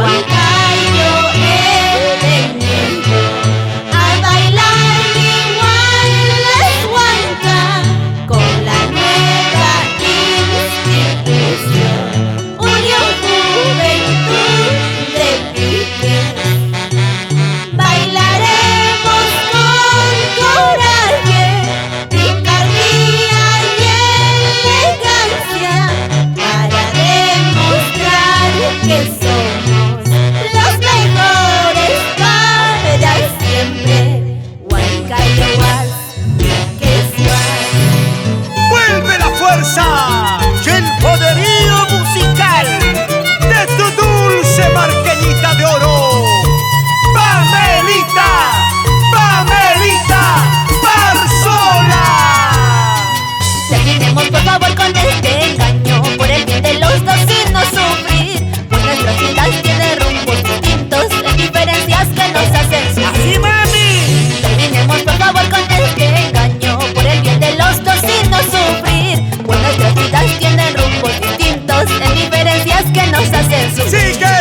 Huancayo he venido a bailar igual les huanca con la nueva institución Unión Juventud de Piqué. Bailaremos con coraje, picardía y elegancia para demostrar que somos los mejores para siempre. Huancayo was, Piqué was. ¡Vuelve la fuerza y el poderío musical de tu dulce marqueñita de oro, Pamelita, Pamelita Barzola! Terminemos por favor con este engaño, por el bien de los dos y no sufrir, pues nuestra ciudad tiene rumbos distintos, en diferencias que nos hacen sufrir. ¡Así, mami! Terminemos por favor con este engaño, por el bien de los dos y no sufrir, pues nuestras vidas tienen rumbos distintos, en diferencias que nos hacen sufrir. ¡Sigue!